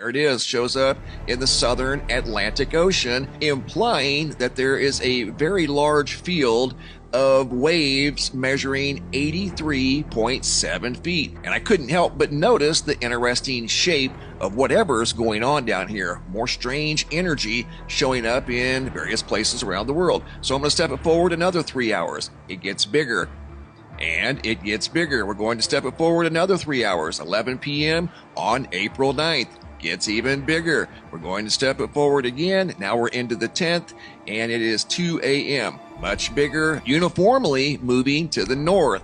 There it is, shows up in the southern Atlantic Ocean, implying that there is a very large field of waves measuring 83.7 feet. And I couldn't help but notice the interesting shape of whatever's going on down here. More strange energy showing up in various places around the world. So I'm going to step it forward another 3 hours. It gets bigger. And it gets bigger. We're going to step it forward another 3 hours. 11 p.m. on April 9th. Gets even bigger. We're going to step it forward again. Now we're into the 10th, and it is 2 a.m. Much bigger, uniformly moving to the north.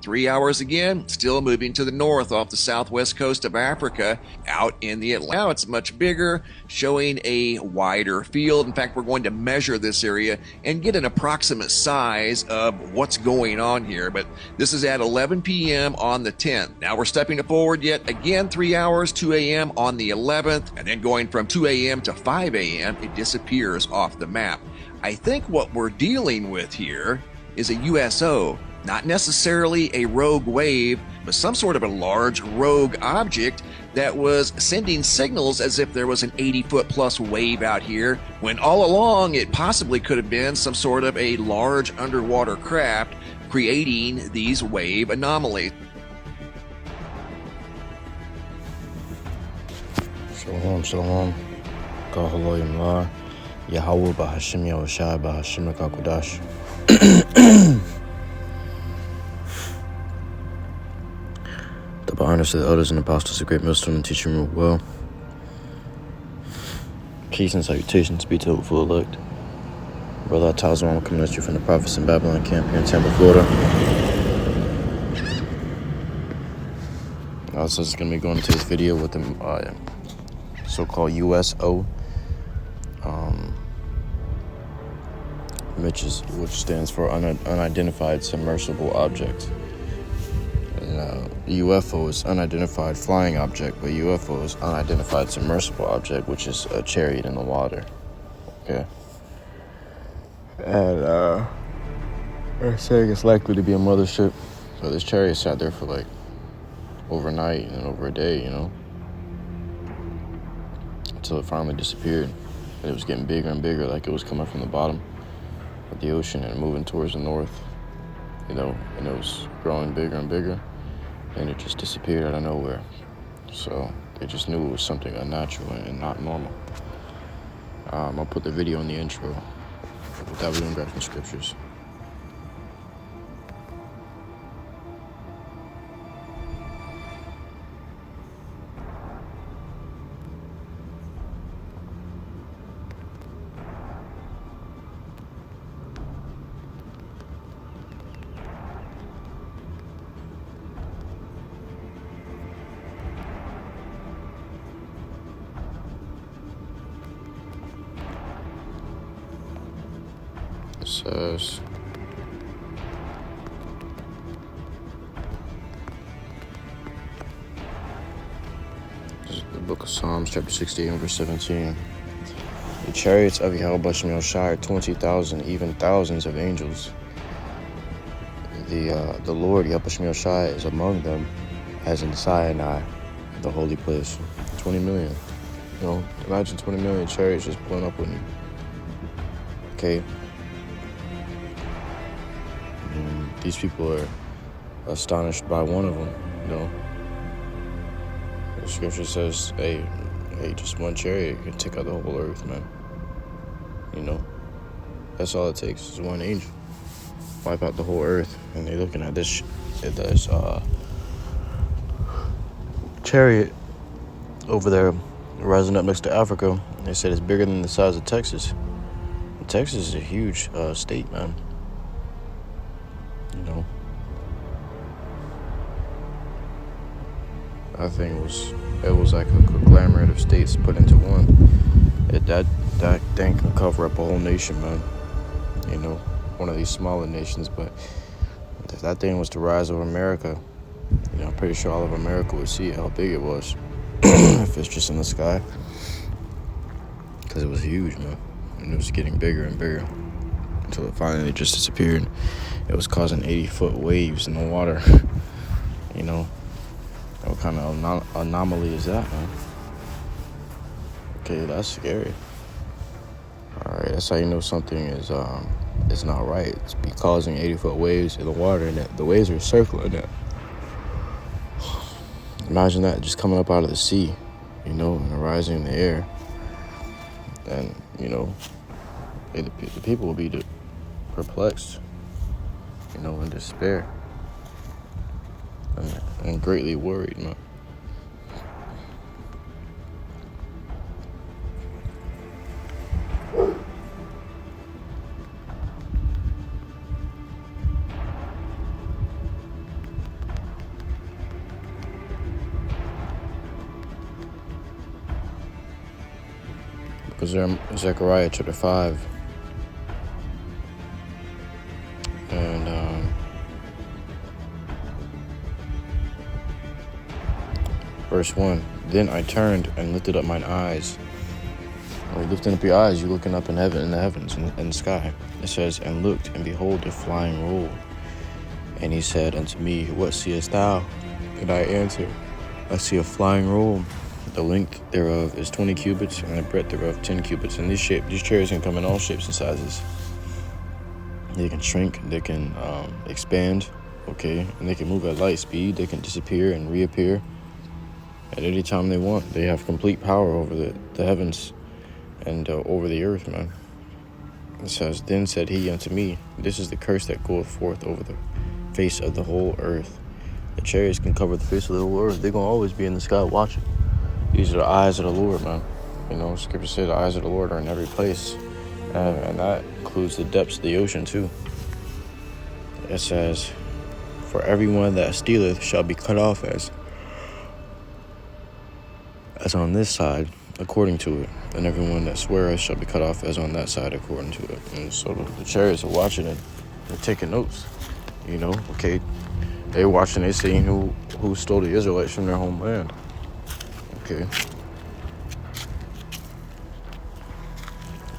3 hours again, still moving to the north off the southwest coast of Africa, out in the Atlantic. Now it's much bigger, showing a wider field. In fact, we're going to measure this area and get an approximate size of what's going on here. But this is at 11 p.m. on the 10th. Now we're stepping it forward yet again 3 hours, 2 a.m. on the 11th, and then going from 2 a.m. to 5 a.m., it disappears off the map. I think what we're dealing with here is a USO. Not necessarily a rogue wave, but some sort of a large rogue object that was sending signals as if there was an 80-foot plus wave out here, when all along it possibly could have been some sort of a large underwater craft creating these wave anomalies. Shalom, shalom. HALALYAM. YAHAWAH, BAHASHAM, BAHASHAM, QADASH. The honors of the elders and apostles of great millstone and teaching rule well. Peace and salutations be to the full elect. Brother Tazwan, I'm coming at you from the Prophets in Babylon camp here in Tampa, Florida. So it's going to be going into this video with the so-called USO, which stands for Unidentified Submersible Object. UFO is unidentified flying object, but UFO is unidentified submersible object, which is a chariot in the water. Okay. And they're saying it's likely to be a mothership. So this chariot sat there for like overnight and over a day, you know, until it finally disappeared. And it was getting bigger and bigger, like it was coming from the bottom of the ocean and moving towards the north, you know, and it was growing bigger and bigger. And it just disappeared out of nowhere. So they just knew it was something unnatural and not normal. I'll put the video in the intro. With that, we're going to grab some scriptures. It says, this is the book of Psalms, chapter 68, verse 17. The chariots of YAHAWASHI are 20,000, even thousands of angels. The Lord, YAHAWASHI, is among them, as in Sinai, the holy place. 20 million. You know, imagine 20 million chariots just pulling up with you. Okay. These people are astonished by one of them, you know. The scripture says, hey, just one chariot can take out the whole earth, man. You know, that's all it takes is one angel. Wipe out the whole earth. And they're looking at this chariot over there rising up next to Africa. They said it's bigger than the size of Texas. And Texas is a huge state, man. You know, that thing it was like a conglomerate of states put into one. That thing can cover up a whole nation, man. You know, one of these smaller nations, but if that thing was to rise over America, you know, I'm pretty sure all of America would see how big it was if it's just in the sky, because it was huge, man, and it was getting bigger and bigger until it finally just disappeared. It was causing 80-foot waves in the water. You know, what kind of anomaly is that, man? Okay, that's scary. All right, that's how you know something is not right. It's be causing 80-foot waves in the water, and the waves are circling it. Imagine that just coming up out of the sea, you know, and rising in the air. And, you know, the people will be perplexed, you know, in despair, and greatly worried, man. Because Zechariah chapter 5 and verse 1. Then I turned and lifted up mine eyes. When you lifting up your eyes, you're looking up in heaven, in the heavens, in the sky. It says, and looked, and behold, a flying roll. And he said unto me, what seest thou? And I answered, I see a flying roll. The length thereof is 20 cubits, and the breadth thereof 10 cubits. And these chariots can come in all shapes and sizes. They can shrink, they can expand, okay, and they can move at light speed. They can disappear and reappear at any time they want. They have complete power over the heavens and over the earth, man. It says, then said he unto me, this is the curse that goeth forth over the face of the whole earth. The chariots can cover the face of the whole earth. They're going to always be in the sky watching. These are the eyes of the Lord, man. You know, Scripture says the eyes of the Lord are in every place. And that includes the depths of the ocean, too. It says, for everyone that stealeth shall be cut off as on this side, according to it. And everyone that sweareth shall be cut off as on that side, according to it. And so the chariots are watching it. They're taking notes. You know, okay. They're watching, they seeing who stole the Israelites from their homeland. Okay.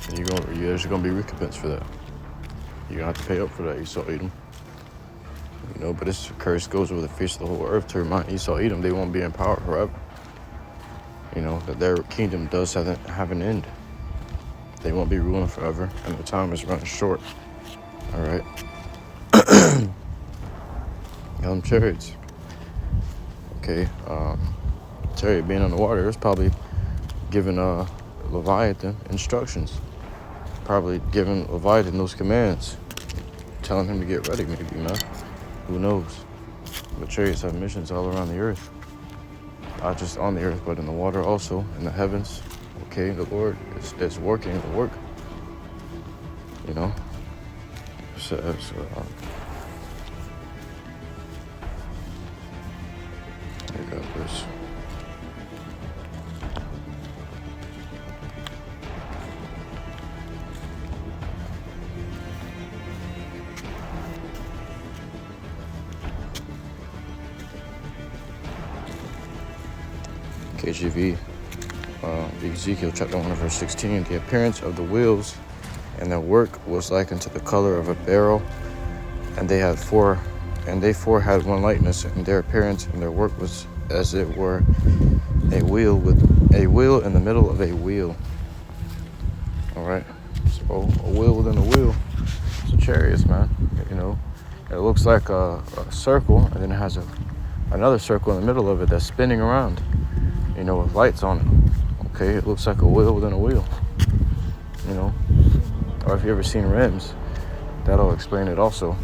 There's gonna be recompense for that. You're gonna have to pay up for that, Esau, Edom. You know, but this curse goes over the face of the whole earth to remind Esau, Edom, they won't be in power forever. You know, that their kingdom does have an end. They won't be ruling forever, and the time is running short. All right. Chariots. Okay. Chariot being on the water, it's probably giving Leviathan instructions. Probably giving Leviathan those commands, telling him to get ready, maybe, man. Who knows? But chariots have missions all around the earth. Not just on the earth, but in the water also, in the heavens. Okay, the Lord is working the work. You know? I got this. KJV, Ezekiel chapter 1 verse 16. The appearance of the wheels and their work was like unto the color of a beryl, and they four had one likeness, and their appearance and their work was as it were a wheel with a wheel in the middle of a wheel. All right, so a wheel within a wheel. It's a chariot, man. You know, it looks like a circle, and then it has another circle in the middle of it that's spinning around. You know, with lights on it. Okay, it looks like a wheel within a wheel. You know, or if you ever seen rims, that'll explain it also.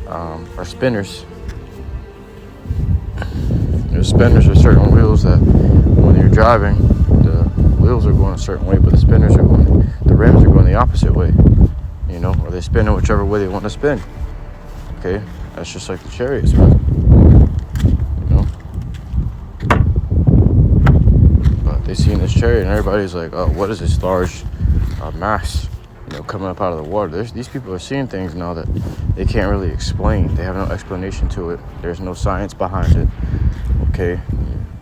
Or spinners. Spinners are certain wheels that when you're driving, the wheels are going a certain way, but the rims are going the opposite way. You know, or they spin it whichever way they want to spin. Okay, that's just like the chariots, man. They see in this chariot, and everybody's like, oh, what is this large mass, you know, coming up out of the water? These people are seeing things now that they can't really explain. They have no explanation to it. There's no science behind it. Okay,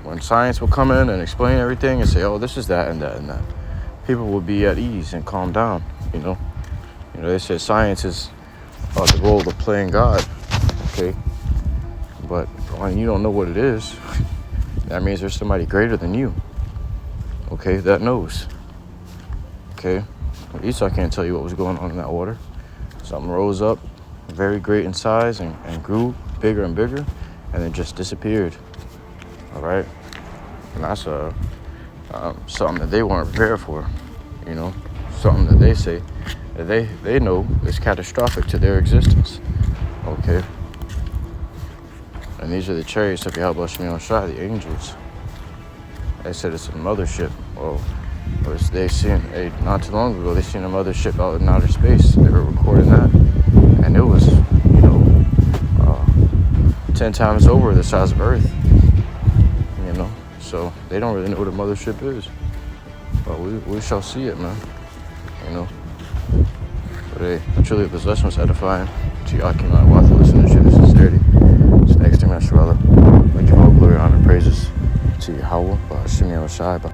when science will come in and explain everything and say, oh, this is that and that and that, people will be at ease and calm down. You know, they said science is the role of playing God. Okay, but when you don't know what it is, that means there's somebody greater than you. okay, that knows. Okay, Esau can't tell you what was going on in that water. Something rose up, very great in size, and grew bigger and bigger, and then just disappeared. All right, and that's something that they weren't prepared for. You know, something that they say that they know is catastrophic to their existence. Okay, and these are the chariots of YAHAWASHI, the angels. They said it's a mothership. Well, they seen not too long ago. They seen a mothership out in outer space. They were recording that, and it was, 10 times over the size of Earth. You know, so they don't really know what a mothership is, but we shall see it, man. You know. But hey, I truly hope this lesson was edifying to you. I cannot watch the listening to this sincerity. It's the next thing, Master Allah. I give all glory, honor, praises to Yahawah, BAHASHAM, YAHAWASHI.